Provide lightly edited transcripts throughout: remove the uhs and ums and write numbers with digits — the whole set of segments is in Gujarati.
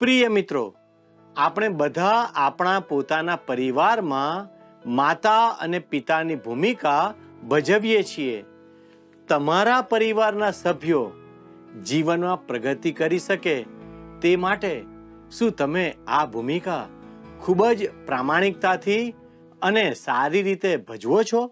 પ્રિય મિત્રો, આપણે બધા આપણા પોતાના પરિવારમાં માતા અને પિતાની ભૂમિકા ભજવીએ છીએ. તમારા પરિવારના સભ્યો જીવનમાં પ્રગતિ કરી શકે તે માટે શું તમે આ ભૂમિકા ખૂબ જ પ્રામાણિકતાથી અને સારી રીતે ભજવો છો?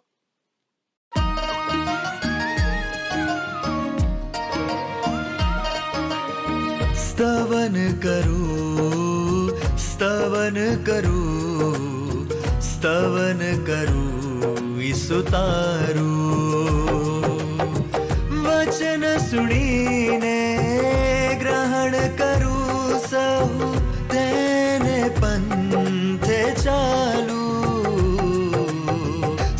स्तवन करूं, स्तवन करूं, स्तवन करूं ईसु तारूं. वचन सुनीने ग्रहण करूं सहु તેને પંથે ચાલું.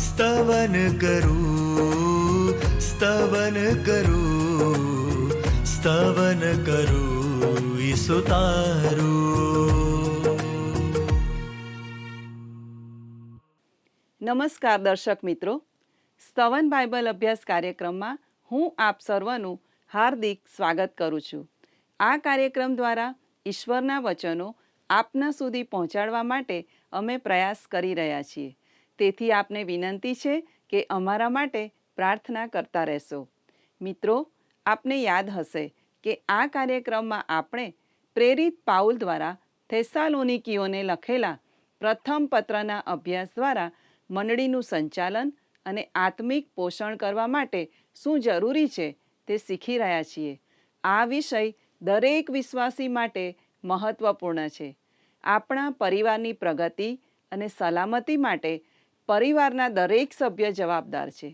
સ્તવન કરું, સ્તવન કરું, સ્તવન કરું ઈસુ તારું. નમસ્કાર દર્શક મિત્રો, સ્તવન બાઇબલ અભ્યાસ કાર્યક્રમમાં હું આપ સર્વનું હાર્દિક સ્વાગત કરું છું. આ કાર્યક્રમ દ્વારા ઈશ્વરના વચનો આપના સુધી પહોંચાડવા માટે અમે પ્રયાસ કરી રહ્યા છીએ. તેથી આપને વિનંતી છે કે અમારા માટે પ્રાર્થના કરતા રહેશો. મિત્રો, આપને યાદ હશે કે આ કાર્યક્રમમાં આપણે પ્રેરિત પાઉલ દ્વારા થેસ્સાલોનિકીઓને લખેલા પ્રથમ પત્રના અભ્યાસ દ્વારા મંડળીનું સંચાલન અને આત્મિક પોષણ કરવા માટે શું જરૂરી છે તે શીખી રહ્યા છીએ. આ વિષય દરેક વિશ્વાસી માટે મહત્વપૂર્ણ છે. આપણા પરિવારની પ્રગતિ અને સલામતી માટે પરિવારના દરેક સભ્ય જવાબદાર છે.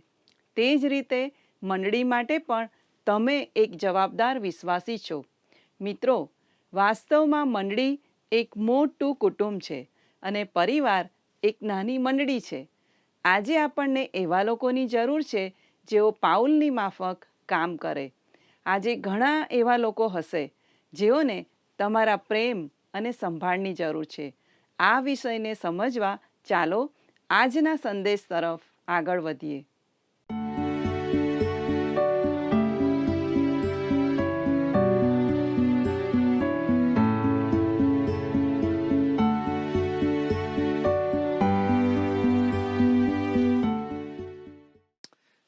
તે જ રીતે મંડળી માટે પણ તમે એક જવાબદાર વિશ્વાસી છો. મિત્રો, વાસ્તવમાં મંડળી એક મોટું કુટુંબ છે અને પરિવાર એક નાની મંડળી છે. આજે આપણને એવા લોકોની જરૂર છે જેઓ પાઉલની માફક કામ કરે. આજે ઘણા એવા લોકો હશે જેઓને તમારા પ્રેમ અને સંભાળની જરૂર છે. આ વિષયને સમજવા ચાલો આજના સંદેશ તરફ આગળ વધીએ.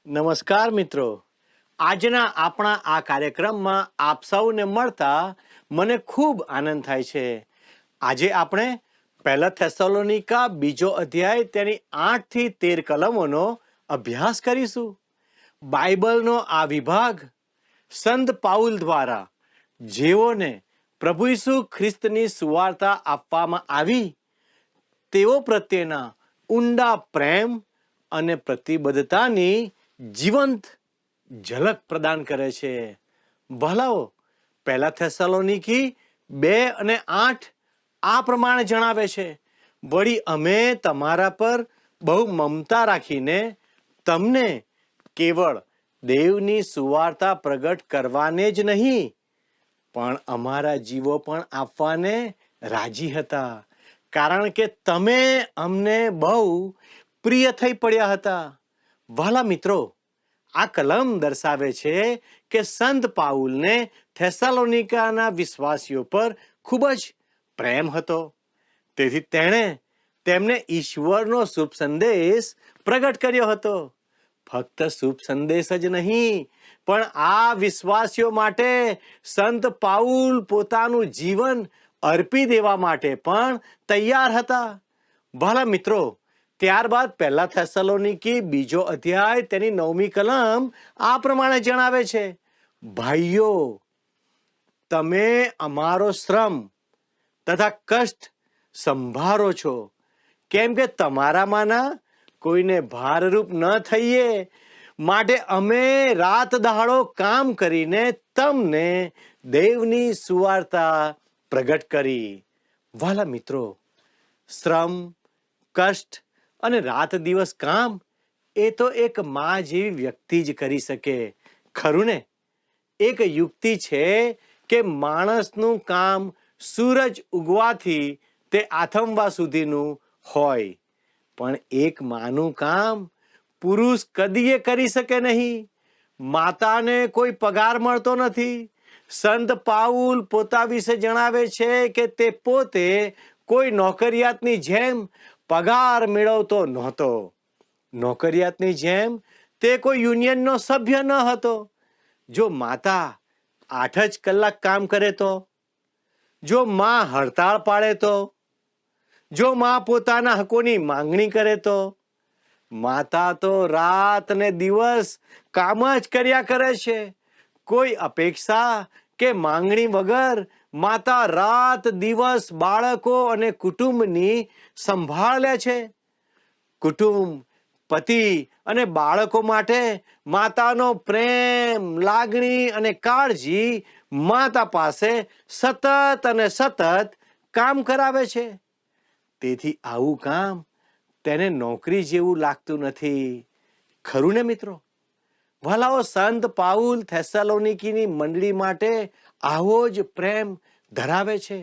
નમસ્કાર મિત્રો, આજના આપણા આ કાર્યક્રમમાં આપ સૌને મળતા મને ખૂબ આનંદ થાય છે. આજે આપણે પહેલા થેસ્સલોનિકા 2 અધ્યાય તેની 8 થી 13 કલમોનો અભ્યાસ કરીશું. બાઇબલનો આ વિભાગ સંત પાઉલ દ્વારા જેઓને પ્રભુ ઈસુ ખ્રિસ્તની સુવાર્તા આપવામાં આવી તેઓ પ્રત્યેના ઊંડા પ્રેમ અને પ્રતિબદ્ધતાની જીવંત ઝલક પ્રદાન કરે છે. ભલાઓ, પહેલા થેસ્સલોનિકી 2 અને 8 આ પ્રમાણે જણાવે છે, વળી અમે તમારા પર બહુ મમતા રાખીને તમને કેવળ દેવની સુવાર્તા પ્રગટ કરવાને જ નહીં પણ અમારા જીવો પણ આપવાને રાજી હતા, કારણ કે તમે અમને બહુ પ્રિય થઈ પડ્યા હતા. વહાલા મિત્રો, આ કલમ દર્શાવે છે કે સંત પાઉલને થેસ્સાલોનિકાના વિશ્વાસીઓ પર ખૂબ જ પ્રેમ હતો. તેથી તેણે તેમને ઈશ્વરનો શુભ સંદેશ પ્રગટ કર્યો હતો. ફક્ત શુભ સંદેશ જ નહીં પણ આ વિશ્વાસીઓ માટે સંત પાઉલ પોતાનું જીવન અર્પી દેવા માટે પણ તૈયાર હતા. વહાલા મિત્રો, ત્યારબાદ પહેલા થેસ્સલોનિકી 2 અધ્યાય તેની 9મી કલમ આ પ્રમાણે જણાવે છે, ભાઈઓ, તમે અમારો શ્રમ તથા કષ્ટ સંભાળો છો, કેમ કે તમારામાંના કોઈને ભારરૂપ ન થઈએ માટે અમે રાત દહાડો કામ કરીને તમને દેવની સુવાર્તા પ્રગટ કરી. વહાલા મિત્રો, શ્રમ, કષ્ટ અને રાત દિવસ કામ એ તો એક માં જેવી વ્યક્તિ જ કરી શકે, ખરું ને? એક યુક્તિ છે કે માણસનું કામ સૂરજ ઉગવાથી તે આથમવા સુધીનું હોય, પણ એક માનું કામ પુરુષ કદીએ કરી શકે નહીં. માતાને કોઈ પગાર મળતો નથી, સંત પાઉલ પોતા વિશે જણાવે છે કે તે પોતે કોઈ નોકરિયાતની જેમ પગાર મેળવતો નહોતો. નોકરિયાતની જેમ તે કોઈ યુનિયનનો સભ્ય ન હતો. જો માતા 8 જ કલાક કામ કરે તો, જો માં હડતાળ પાડે તો, જો માં પોતાના હકોની માંગણી કરે તો, માતા તો રાત ને દિવસ કામ જ કર્યા કરે છે. કોઈ અપેક્ષા કે માંગણી વગર માતા રાત દિવસ બાળકો અને કુટુંબની સંભાળ લે છે. કુટુંબ, પતિ અને બાળકો માટે માતાનો પ્રેમ, લાગણી અને કાળજી માતા પાસે સતત અને સતત કામ કરાવે છે. તેથી આવું કામ તેને નોકરી જેવું લાગતું નથી. ખરું ને મિત્રો? ભલાઓ, સંત પાઉલ થેસલોનિકીની મંડળી માટે આવો જ પ્રેમ ધરાવે છે.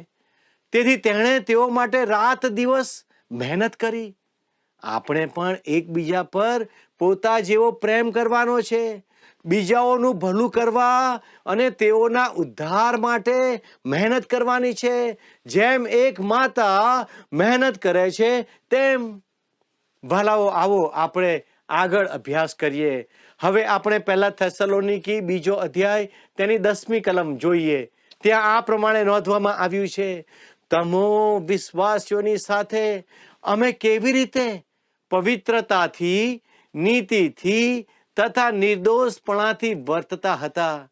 તેથી તેણે તેઓ માટે રાત દિવસ મહેનત કરી. આપણે પણ એકબીજા પર પોતા જેવો પ્રેમ કરવાનો છે. બીજાઓનું ભલું કરવા અને તેઓના ઉદ્ધાર માટે મહેનત કરવાની છે. જેમ એક માતા મહેનત કરે છે તેમ. ભલાઓ, આવો આપણે આગળ અભ્યાસ કરીએ. હવે આપણે પહેલા થેસલોનિકી 2 અધ્યાય તેની 10મી કલમ જોઈએ. ત્યાં આ પ્રમાણે નોંધવામાં આવ્યું છે, તમો વિશ્વાસીઓની સાથે અમે કેવી રીતે પવિત્રતાથી, નીતિથી તથા નિર્દોષપણાથી વર્તતા હતા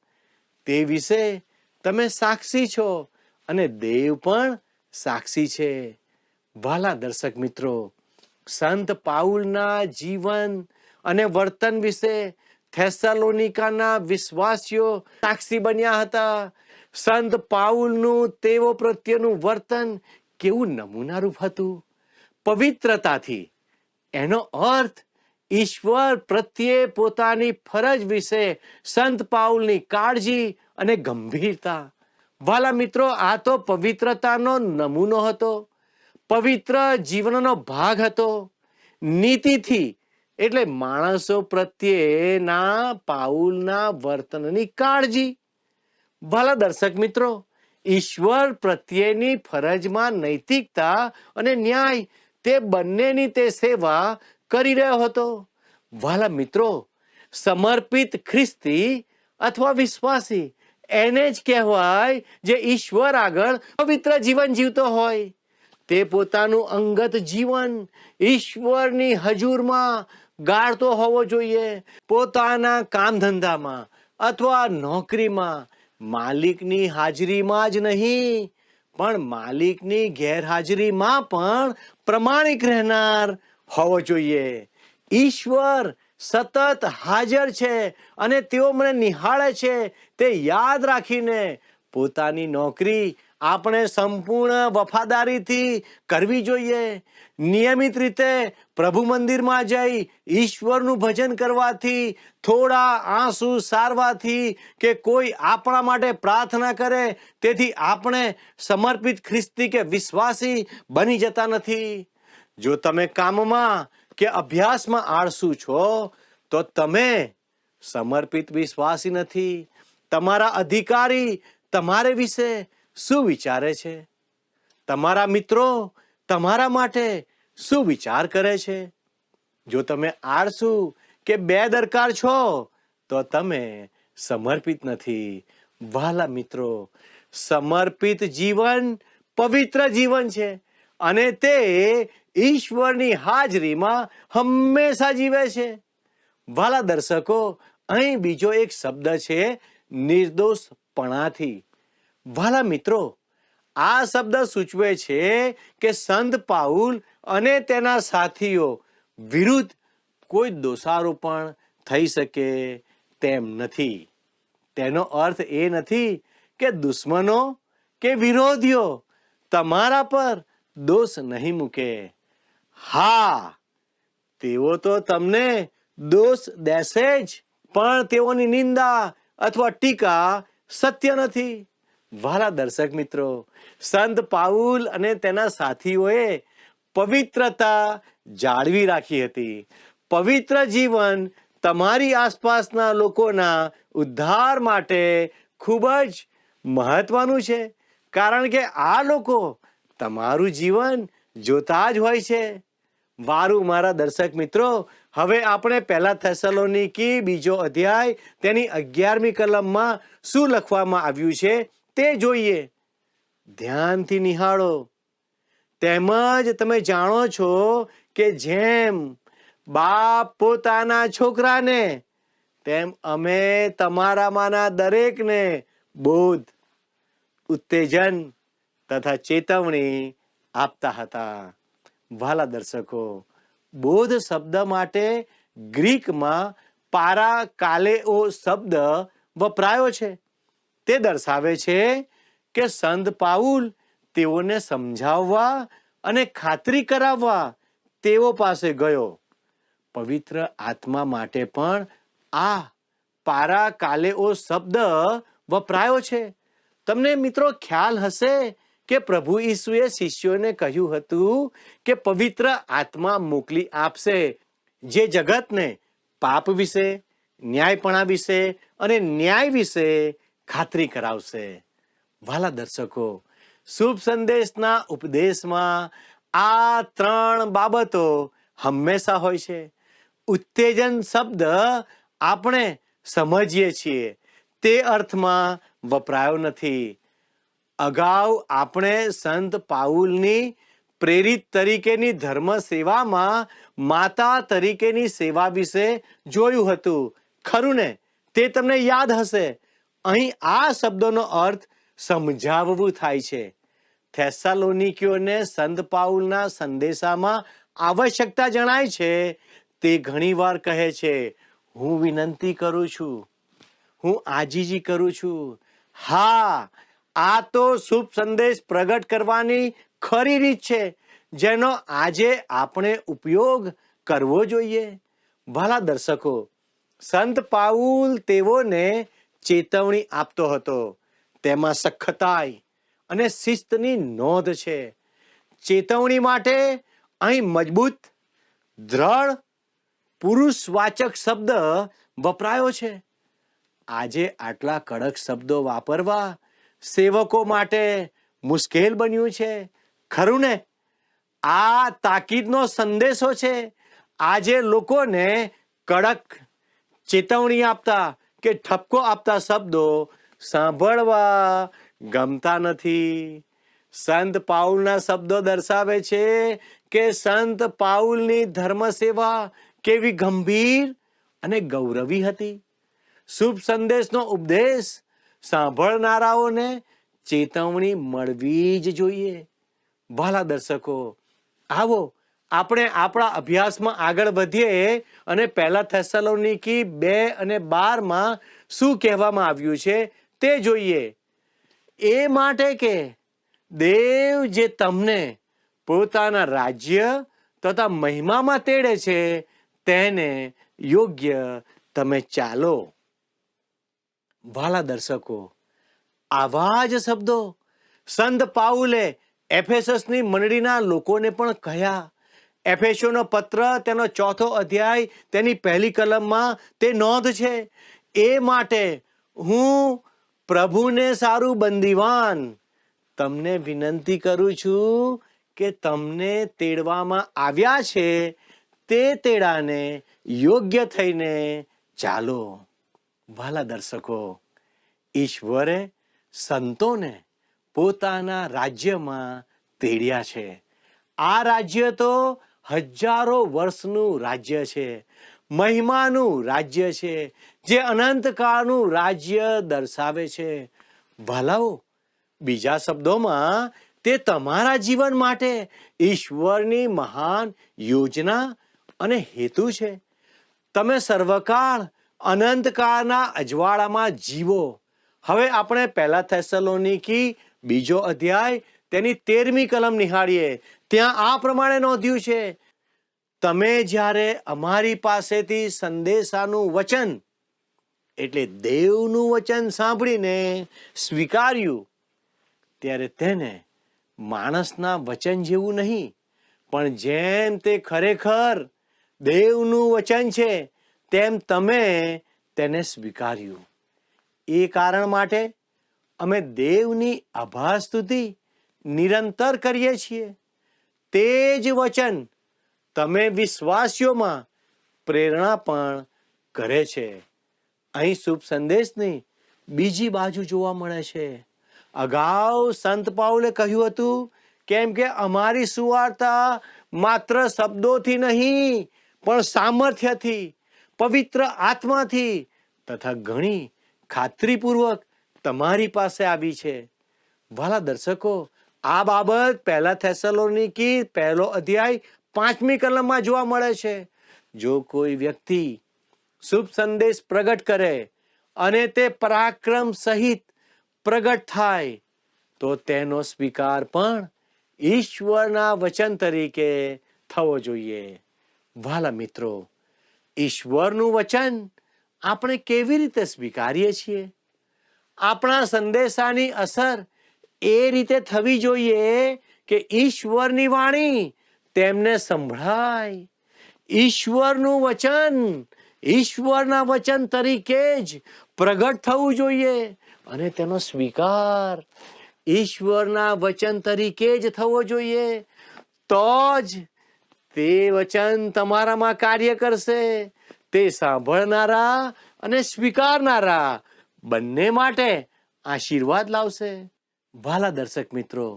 તે વિશે તમે સાક્ષી છો અને દેવ પણ સાક્ષી છે. વાલા દર્શક મિત્રો, સંત પાઉલના જીવન અને વર્તન વિશે થેસલોનિકાના વિશ્વાસીઓ સાક્ષી બન્યા હતા. સંત પાઉલનું તેઓ પ્રત્યેનું વર્તન કેવું નમૂનારૂપ હતું. પવિત્રતાથી, એનો અર્થ ઈશ્વર પ્રત્યે પોતાની ફરજ વિશે સંત પાઉલની કાળજી અને ગંભીરતા. વાલા મિત્રો, આ તો પવિત્રતાનો નમૂનો હતો, પવિત્ર જીવનનો ભાગ હતો. નીતિથી એટલે માણસો પ્રત્યેના પાઉલના વર્તનની કાળજી. ભલા દર્શક મિત્રો, ઈશ્વર પ્રત્યેની ફરજમાં નૈતિકતા અને ન્યાય, તે બંનેની તે સેવા કરી રહ્યો હતો. વાલા મિત્રો, સમર્પિત ખ્રિસ્તી અથવા વિશ્વાસી એને જ કહેવાય જે ઈશ્વર આગળ પવિત્ર જીવન જીવતો હોય. તે પોતાનું અંગત જીવન ઈશ્વરની હજુરમાં ગાળતો હોવો જોઈએ. પોતાના કામ ધંધામાં અથવા નોકરીમાં માલિકની હાજરીમાં જ નહીં, પણ માલિકની ગેરહાજરીમાં પણ પ્રમાણિક રહેનાર હોવો જોઈએ. ઈશ્વર સતત હાજર છે અને તેઓ મને નિહાળે છે તે યાદ રાખીને પોતાની નોકરી આપણે સંપૂર્ણ વફાદારીથી કરવી જોઈએ. નિયમિત રીતે પ્રભુ મંદિરમાં જઈ ઈશ્વરનું ભજન કરવાથી, થોડા આંસુ સારવાથી કે કોઈ આપણા માટે પ્રાર્થના કરે તેથી આપણે સમર્પિત ખ્રિસ્તી કે વિશ્વાસી બની જતા નથી. જો તમે કામમાં કે અભ્યાસમાં આળસુ છો તો તમે સમર્પિત વિશ્વાસી નથી. તમારા અધિકારી તમારે વિશે શું વિચારે છે? તમારા મિત્રો તમારા માટે શું વિચાર કરે છે? જો તમે આળસુ કે બેદરકાર છો તો તમે સમર્પિત નથી. વાલા મિત્રો, સમર્પિત જીવન પવિત્ર જીવન છે અને તે ઈશ્વરની હાજરીમાં હંમેશા જીવે છે. વાલા દર્શકો, અહીં બીજો એક શબ્દ છે, નિર્દોષપણાથી. વાલા મિત્રો, આ શબ્દ સૂચવે છે કે સંત પાઉલ અને તેના સાથીઓ વિરુદ્ધ કોઈ દોષારોપણ થઈ શકે તેમ નથી. તેનો અર્થ એ નથી કે દુશ્મનો કે વિરોધીઓ તમારા પર દોષ નહીં મૂકે. હા, તેઓ તો તમને દોષ દેશે જ, પણ તેઓની નિંદા અથવા ટીકા સત્ય નથી. વાલા દર્શક મિત્રો, સંત પાઉલ અને તેના સાથીઓએ પવિત્રતા જાળવી રાખી હતી. પવિત્ર જીવન તમારી આસપાસના લોકોના ઉદ્ધાર માટે ખૂબ જ મહત્વનું છે, કારણ કે આ લોકો તમારું જીવન જોતા જ હોય છે. વારું મારા દર્શક મિત્રો, હવે આપણે પહેલા થેસલોનિકી 2 અધ્યાય તેની 11મી કલમમાં શું લખવામાં આવ્યું છે તે જોઈએ. ધ્યાનથી નિહાળો. તેમજ તમે જાણો છો કે જેમ બાપ પોતાના છોકરાને, તેમ અમે તમારામાંના દરેકને બોધ, ઉત્તેજન તથા ચેતવણી આપતા હતા. વાલા દર્શકો, બોધ શબ્દ માટે ગ્રીકમાં પારાકાલેઓ શબ્દ વપરાયો છે. તે દર્શાવે છે કે સંત પાઉલ તેઓને સમજાવવા અને ખાતરી કરાવવા તેઓ પાસે ગયો. પવિત્ર આત્મા માટે પણ આ પારાકાલેઓ શબ્દ વપરાયો છે. તમને મિત્રો ખ્યાલ હશે કે પ્રભુ ઈસુએ શિષ્યોને કહ્યું હતું કે પવિત્ર આત્મા મોકલી આપશે, જે જગતને પાપ વિશે, ન્યાયપણા વિશે અને ન્યાય વિશે ખાતરી કરાવશે. વાલા દર્શકો, શુભ સંદેશના ઉપદેશમાં આ 3 બાબતો હંમેશા હોય છે. ઉત્તેજન શબ્દ આપણે સમજીએ છીએ તે અર્થમાં વપરાયો નથી. અગાઉ આપણે સંત પાઉલની પ્રેરિત તરીકેની ધર્મ સેવામાં માતા તરીકેની સેવા વિશે જોયું હતું, ખરું ને? તે તમને યાદ હશે. અહીં આ શબ્દોનો અર્થ સમજાવવું થાય છે. થેસ્સાલોનિકીઓને સંત પાઉલના સંદેશામાં આવશ્યકતા જણાય છે. તે ઘણીવાર કહે છે, હું વિનંતી કરું છું, હું આજીજી કરું છું. હા, આ તો શુભ સંદેશ પ્રગટ કરવાની ખરી રીત છે, જેનો આજે આપણે ઉપયોગ કરવો જોઈએ. ભલા દર્શકો, સંત પાઉલ તેઓને ચેતવણી આપતો હતો. તેમાં સખતાઈ અને શિસ્તની નોંધ છે. ચેતવણી માટે અહીં મજબૂત, દ્રઢ, પુરુષવાચક શબ્દ વપરાયો છે. આજે આટલા કડક શબ્દો વાપરવા સેવકો માટે મુશ્કેલ બન્યું છે, ખરું ને? આ તાકીદનો સંદેશો છે. આજે લોકોને કડક ચેતવણી આપતા કે ઠપકો આપતા શબ્દો સાંભળવા ગમતા નથી. સંત પાઉલના શબ્દો દર્શાવે છે કે સંત પાઉલની ધર્મ સેવા કેવી ગંભીર અને ગૌરવી હતી. શુભ સંદેશનો ઉપદેશ સાંભળનારાઓને ચેતવણી મળવી જ જોઈએ. ભલા દર્શકો, આવો આપણે આપણા અભ્યાસમાં આગળ વધીએ અને પહેલા થેસ્સલોનિકી 2 અને 12માં શું કહેવામાં આવ્યું છે તે જોઈએ. એ માટે કે દેવ જે તમને પોતાના રાજ્ય તથા મહિમામાં તેડે છે, તેને યોગ્ય તમે ચાલો. વાલા દર્શકો, આવા જ શબ્દો સંત પાઉલે એફેસસની મંડળીના લોકોને પણ કહ્યા. એફેસોનો પત્ર તેનો 4થો અધ્યાય તેની 1લી કલમમાં તે નોંધ છે. એ માટે હું પ્રભુને સારું બંદીવાન તમને વિનંતી કરું છું કે તમને તેડવામાં આવ્યા છે તે તેડાને યોગ્ય થઈને ચાલો. વાલા દર્શકો, ઈશ્વરે સંતોને પોતાના રાજ્યમાં તેડ્યા છે. આ રાજ્ય તો હજારો વર્ષનું રાજ્ય છે, મહિમાનું રાજ્ય છે, જે અનંતકાળનું રાજ્ય દર્શાવે છે. ભલાઓ, બીજા શબ્દોમાં તે તમારા જીવન માટે ઈશ્વરની મહાન યોજના અને હેતુ છે. તમે સર્વકાળ અનંતકાળના અજવાળામાં જીવો. હવે આપણે પહેલા થેસ્સલોનિકી 2 અધ્યાય તેની 13મી કલમ નિહાળીએ. ત્યાં આ પ્રમાણે નોંધ્યું છે, તમે જ્યારે અમારી પાસેથી સંદેશાનું વચન એટલે દેવનું વચન સાંભળીને સ્વીકાર્યું, ત્યારે તેને માણસના વચન જેવું નહીં, પણ જેમ તે ખરેખર દેવનું વચન છે તેમ તમે તેને સ્વીકાર્યું. એ કારણ માટે અમે દેવની આભાર સ્તુતિ નિરંતર કરીએ છીએ. તે જ વચન તમે વિશ્વાસીઓમાં પ્રેરણા પણ કરે છે. અહીં શુભ સંદેશની બીજી બાજુ જોવા મળે છે. અગાઉ સંત પાઉલે કહ્યું હતું, કેમ કે અમારી સુવાર્તા માત્ર શબ્દોથી નહીં પણ સામર્થ્યથી, પવિત્ર આત્માથી તથા ઘણી ખાતરીપૂર્વક તમારી પાસે આવી છે. વાલા દર્શકો, આ બાબત પહેલા થેસલોનિકી 1 અધ્યાય 5મી કલમમાં જોવા મળે છે. જો કોઈ વ્યક્તિ શુભ સંદેશ પ્રગટ કરે અને તે પરાક્રમ સહિત પ્રગટ થાય તો તેનો સ્વીકાર પણ ઈશ્વરના વચન તરીકે થવો જોઈએ. વાલા મિત્રો, ઈશ્વરનું વચન આપણે કેવી રીતે સ્વીકારીએ છીએ? આપણા સંદેશાની અસર એ રીતે થવી જોઈએ કે ઈશ્વરની વાણી તેમને સંભળાય. ઈશ્વરનું વચન ઈશ્વરના વચન તરીકે જ પ્રગટ થવું જોઈએ અને તેનો સ્વીકાર ઈશ્વરના વચન તરીકે જ થવો જોઈએ. તો જ તે વચન તમારામાં કાર્ય કરશે. તે સાંભળનારા અને સ્વીકારનારા બંને માટે આશીર્વાદ લાવશે. વાલા દર્શક મિત્રો,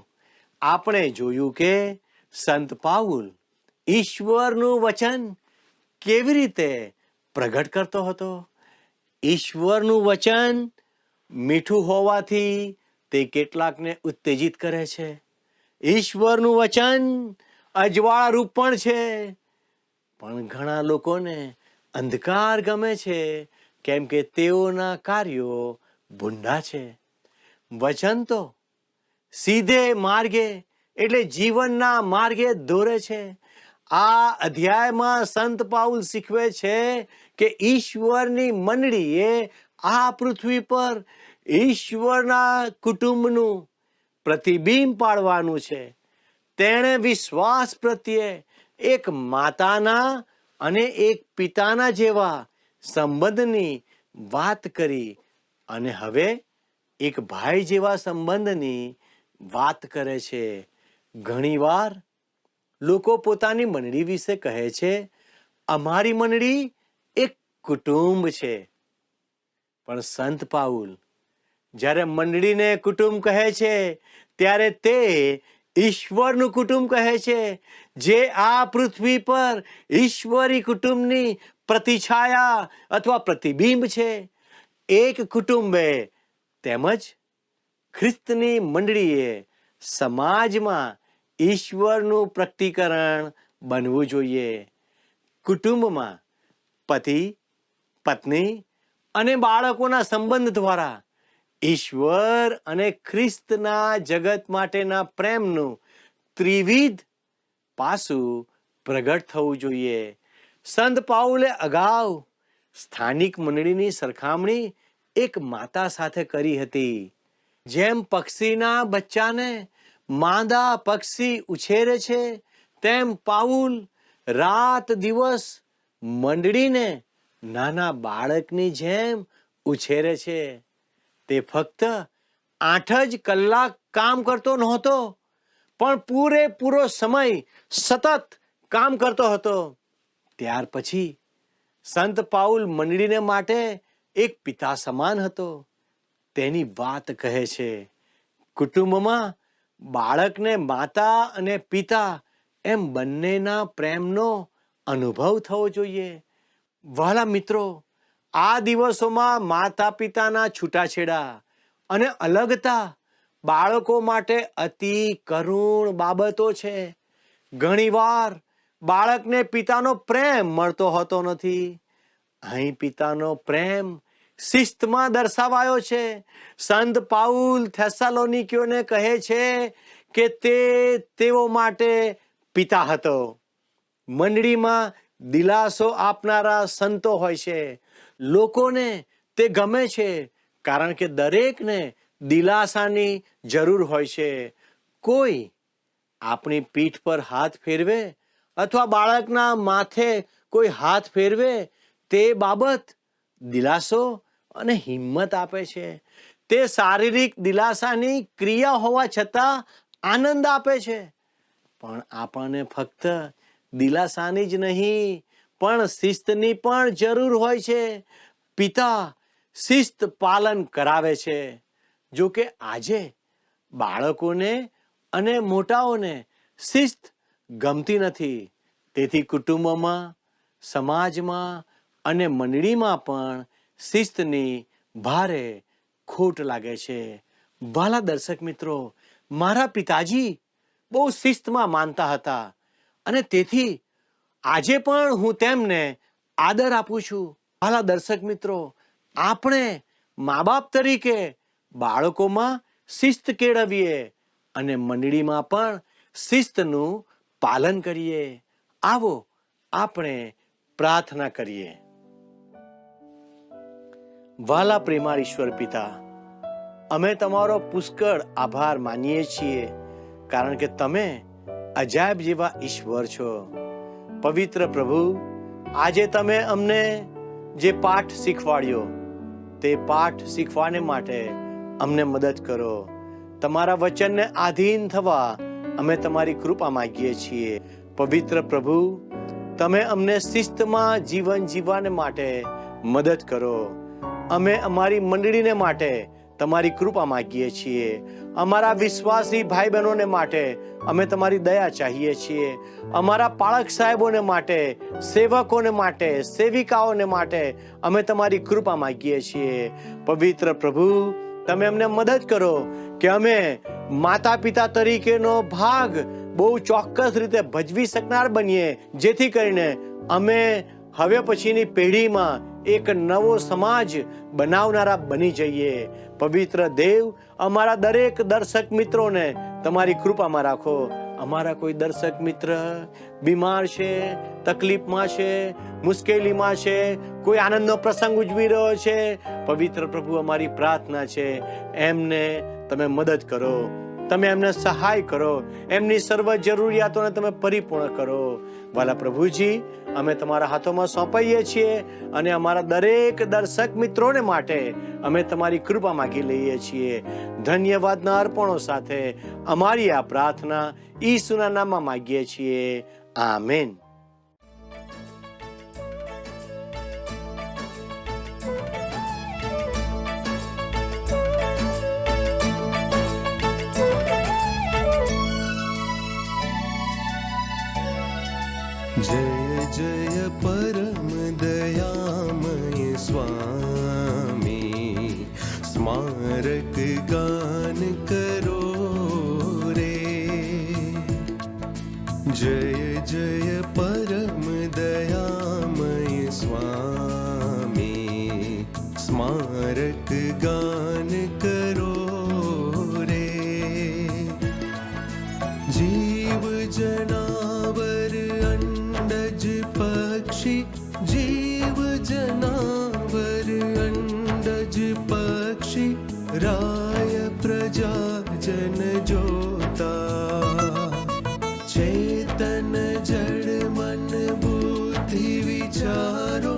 આપણે જોયું કે સંત પાઉલ ઈશ્વરનું વચન કેવી રીતે પ્રગટ કરતો હતો. ઈશ્વરનું વચન મીઠું હોવાથી તે કેટલાકને ઉત્તેજિત કરે છે. ઈશ્વરનું વચન અજવાળા રૂપ પણ છે, પણ ઘણા લોકોને અંધકાર ગમે છે, કેમ કે તેઓના કાર્યો ભૂંડા છે. વચન તો સીધે માર્ગે એટલે જીવનના માર્ગે દોરે છે. આ અધ્યાયમાં સંત પાઉલ શીખવે છે કે ઈશ્વરની મંડળીએ આ પૃથ્વી પર ઈશ્વરના કુટુંબનું પ્રતિબિંબ પાડવાનું છે. તેણે વિશ્વાસ પ્રત્યે એક માતાના અને એક પિતાના જેવા સંબંધની વાત કરી અને હવે એક ભાઈ જેવા સંબંધની વાત કરે છે. ઘણીવાર લોકો પોતાની મંડળી વિશે કહે છે, અમારી મંડળી એક કુટુંબ છે. પણ સંત પાઉલ જ્યારે મંડળીને કુટુંબ કહે છે ત્યારે તે ઈશ્વરનું કુટુંબ કહે છે, જે આ પૃથ્વી પર ઈશ્વરી કુટુંબની પ્રતિછાયા અથવા પ્રતિબિંબ છે. એક કુટુંબે તેમજ ખ્રિસ્તની મંડળીએ સમાજમાં ઈશ્વરનું પ્રકટીકરણ બનવું જોઈએ. કુટુંબમાં પતિ, પત્ની અને બાળકોના સંબંધ દ્વારા ઈશ્વર અને ખ્રિસ્તના જગત માટેના પ્રેમનું ત્રિવિધ પાસું પ્રગટ થવું જોઈએ. સંત પાઉલે અગાઉ સ્થાનિક મંડળીની સરખામણી એક માતા સાથે કરી હતી. જેમ પક્ષીના બચ્ચાને માંદા પક્ષી ઉછેરે છે, તેમ પાઉલ રાત દિવસ મંડળીને નાના બાળકની જેમ ઉછેરે છે. તે ફક્ત 8 જ કલાક કામ કરતો નહોતો, પણ પૂરેપૂરો સમય સતત કામ કરતો હતો. ત્યાર પછી સંત પાઉલ મંડળીને માટે એક પિતા સમાન હતો. તેની વાત કહે છે. કુટુંબમાં બાળકને માતા અને પિતા એમ બંનેના પ્રેમનો અનુભવ થવો જોઈએ. વહાલા મિત્રો, આ દિવસોમાં માતા પિતાના છૂટાછેડા અને અલગતા બાળકો માટે અતિ કરુણ બાબતો છે. ઘણીવાર બાળકને પિતાનો પ્રેમ મળતો હોતો નથી. અહીં પિતાનો પ્રેમ શિસ્તમાં દર્શાવાયો છે. સંત પાઉલ થેસાલોનિકીઓને કહે છે કે તે તેઓ માટે પિતા હતો. મંડળીમાં દિલાસો આપનારા સંતો હોય છે. લોકોને તે ગમે છે, કારણ કે દરેકને દિલાસાની જરૂર હોય છે. કોઈ આપણી પીઠ પર હાથ ફેરવે અથવા બાળકના માથે કોઈ હાથ ફેરવે તે બાબત દિલાસો અને હિંમત આપે છે. તે શારીરિક દિલાસાની ક્રિયા હોવા છતાં આનંદ આપે છે. પણ આપણને ફક્ત દિલાસાની જ નહીં પણ શિસ્તની પણ જરૂર હોય છે. પિતા શિસ્ત પાલન કરાવે છે. જો કે આજે બાળકોને અને મોટાઓને શિસ્ત ગમતી નથી. તેથી કુટુંબમાં, સમાજમાં અને મંડળીમાં પણ શિસ્તની ભારે ખોટ લાગે છે. વાલા દર્શક મિત્રો, મારા પિતાજી બહુ શિસ્તમાં માનતા હતા અને તેથી આજે પણ હું તેમને આદર આપું છું. વાલા દર્શક મિત્રો, આપણે મા બાપ તરીકે બાળકોમાં શિસ્ત કેળવીએ અને મંડળીમાં પણ શિસ્તનું પાલન કરીએ. આવો આપણે પ્રાર્થના કરીએ. વાલા પ્રેમાળ ઈશ્વર પિતા, અમે તમારો પુષ્કળ આભાર માનીએ છીએ, કારણ કે તમે અજાયબ જેવા ઈશ્વર છો. પવિત્ર પ્રભુ, આજે તમે અમને જે પાઠ શીખવાડ્યો તે પાઠ શીખવાને માટે અમને મદદ કરો. તમારા વચનને આધીન થવા અમે તમારી કૃપા માંગીએ છીએ. પવિત્ર પ્રભુ, તમે અમને શિસ્તમાં જીવન જીવવાને માટે મદદ કરો. અમે અમારી મંડળીને માટે તમારી કૃપા માંગીએ છીએ. અમારા વિશ્વાસી ભાઈ બહેનોને માટે અમે તમારી દયા ચાહીએ છીએ. અમારા પાળક સાહેબોને માટે, સેવકોને માટે, સેવિકાઓને માટે અમે તમારી કૃપા માંગીએ છીએ. પવિત્ર પ્રભુ, તમે અમને મદદ કરો કે અમે માતા પિતા તરીકેનો ભાગ બહુ ચોક્કસ રીતે ભજવી શકનાર બનીએ, જેથી કરીને અમે હવે પછીની પેઢીમાં એક નવો સમાજ બનાવનારા બની જઈએ. પવિત્ર દેવ, અમારા દરેક દર્શક મિત્રોને તમારી કૃપામાં રાખો. અમારા કોઈ દર્શક મિત્ર બીમાર છે, તકલીફમાં છે, મુશ્કેલીમાં છે, કોઈ આનંદનો પ્રસંગ ઉજવી રહ્યો છે, પવિત્ર પ્રભુ, અમારી પ્રાર્થના છે એમને તમે મદદ કરો, તમે એમને સહાય કરો, એમની સર્વ જરૂરિયાતોને તમે પરિપૂર્ણ કરો. વાલા પ્રભુજી, અમે તમારા હાથોમાં સોંપાઈએ છીએ અને અમારા દરેક દર્શક મિત્રોને માટે અમે તમારી કૃપા માંગી લઈએ છીએ. ધન્યવાદના અર્પણો સાથે અમારી આ પ્રાર્થના ઈસુના નામમાં માંગીએ છીએ. આમેન. जय जय परम दयामय स्वामी, स्मारक गान करो रे. जय जय परम दयामय स्वामी, स्मारक गान करो रे. जीव जनावर अंडज पक्षी, जीव जनावर अंडज पक्षी, राय प्रजा जन जोता. चेतन जड़ मन बुद्धि विचारो,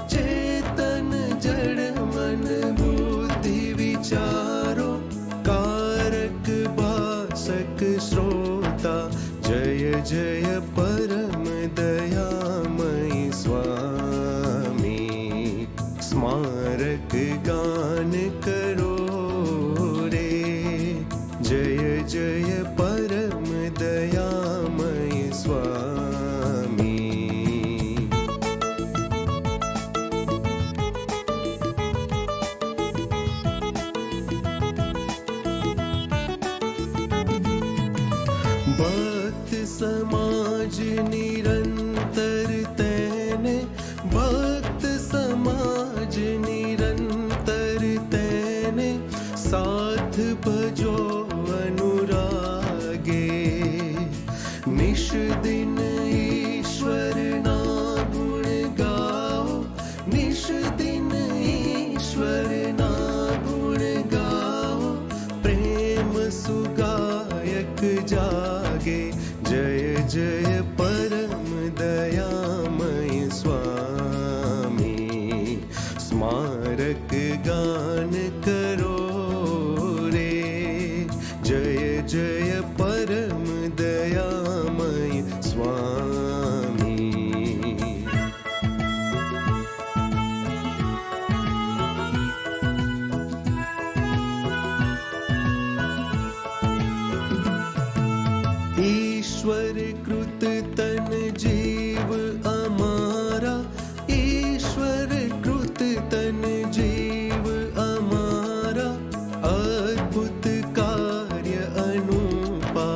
चेतन जड़ मन बुद्धि विचारो, कारक भासक श्रोता. जय जय परम दयामय स्वामी, स्मारक गान करो रे. जय जय परम दयामय स्वामी. भक्त समाज निरंतर तेने, भक्त समाज निरंतर तेने, साथ भजो अनुरागे. निश दिन ईश्वर ना गुण गाओ, निश दिन ईश्वर ना गुण गाओ, प्रेम सुगायक जागे. जय जय परम दयामय स्वामी, स्मारक गान करो ईश्वर कृत तन जीव अमारा, ईश्वर कृत तन जीव अमारा, अद्भुत कार्य अनुपा।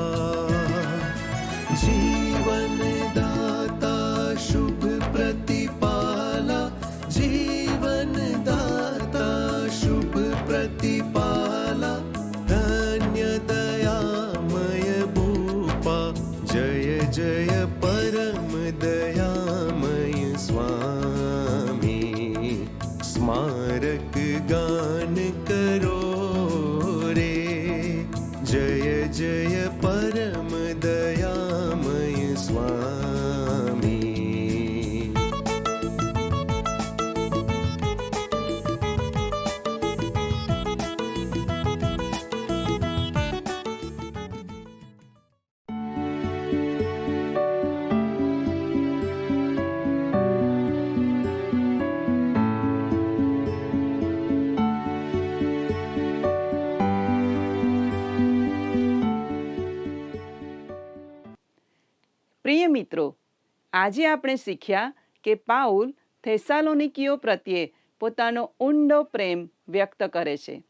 जीवन दाता शुभ प्रतिपाला, जीवन दाता शुभ प्रतिपाला, धन्य दयामय भूपा, जय जय परम दयामय स्वामी। स्मारक गान करो रे, जय जय परम दयामय स्वामी। પ્રિય મિત્રો, આજે આપણે શીખ્યા કે પાઉલ થેસાલોનિકીઓ પ્રત્યે પોતાનો ઊંડો પ્રેમ વ્યક્ત કરે છે.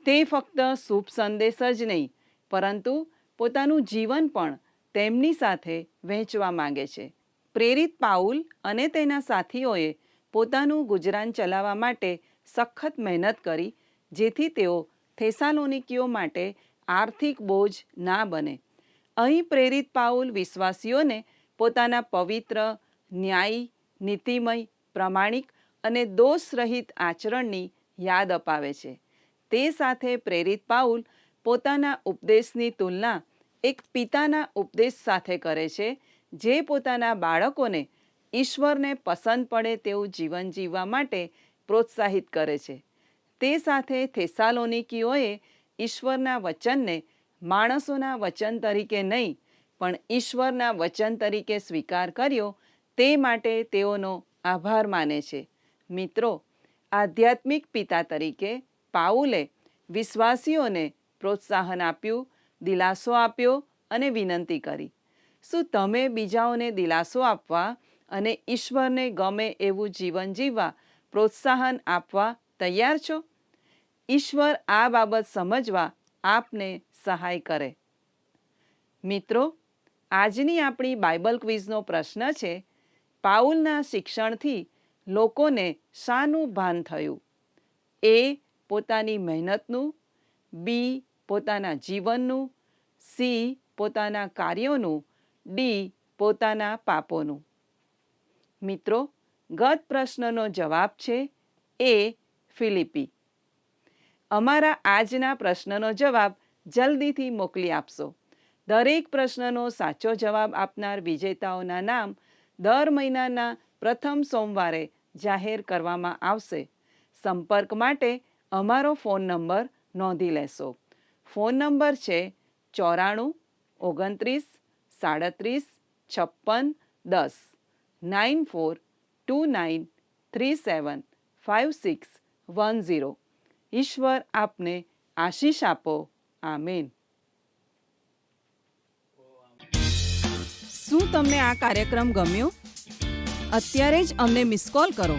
તે ફક્ત શુભ સંદેશ જ નહીં, પરંતુ પોતાનું જીવન પણ તેમની સાથે વહેંચવા માંગે છે. પ્રેરિત પાઉલ અને તેના સાથીઓએ પોતાનું ગુજરાન ચલાવવા માટે સખત મહેનત કરી, જેથી તેઓ થેસાલોનિકીઓ માટે આર્થિક બોજ ના બને. અહીં પ્રેરિત પાઉલ વિશ્વાસીઓને પોતાના પવિત્ર, ન્યાયી, નીતિમય, પ્રમાણિક અને દોષરહિત આચરણની યાદ અપાવે છે. તે સાથે પ્રેરિત પાઉલ પોતાના ઉપદેશની તુલના એક પિતાના ઉપદેશ સાથે કરે છે, જે પોતાના બાળકોને ઈશ્વરને પસંદ પડે તેવું જીવન જીવવા માટે પ્રોત્સાહિત કરે છે. તે સાથે થેસાલોનિકીઓએ ઈશ્વરના વચનને માણસોના વચન તરીકે નહીં, પણ ઈશ્વરના વચન તરીકે સ્વીકાર કર્યો, તે માટે તેઓનો આભાર માને છે. મિત્રો, આધ્યાત્મિક પિતા તરીકે પાઉલે વિશ્વાસીઓને પ્રોત્સાહન આપ્યું, દિલાસો આપ્યો અને વિનંતી કરી. શું તમે બીજાઓને દિલાસો આપવા અને ઈશ્વરને ગમે એવું જીવન જીવવા પ્રોત્સાહન આપવા તૈયાર છો? ઈશ્વર આ બાબત સમજવા આપને સહાય કરે. મિત્રો, આજની આપણી બાઇબલ ક્વિઝનો પ્રશ્ન છે, પાઉલના શિક્ષણથી લોકોને શાનું ભાન થયું? એ. પોતાની મહેનતનું, બી. પોતાના જીવનનું, સી. પોતાના કાર્યોનું, ડી. પોતાના પાપોનું. મિત્રો, ગત પ્રશ્નનો જવાબ છે એ. ફિલિપી. અમારા આજના પ્રશ્નનો જવાબ જલ્દીથી મોકલી આપશો. દરેક પ્રશ્નનો સાચો જવાબ આપનાર વિજેતાઓના નામ દર મહિનાના પ્રથમ સોમવારે જાહેર કરવામાં આવશે. સંપર્ક માટે અમારો ફોન નંબર નોંધી લેશો. ફોન નંબર છે 94 29 37 56 10 9429375610. ઈશ્વર આપને આશીષ આપો. આમેન. શું તમને આ કાર્યક્રમ ગમ્યો? અત્યારે જ અમને મિસ કોલ કરો.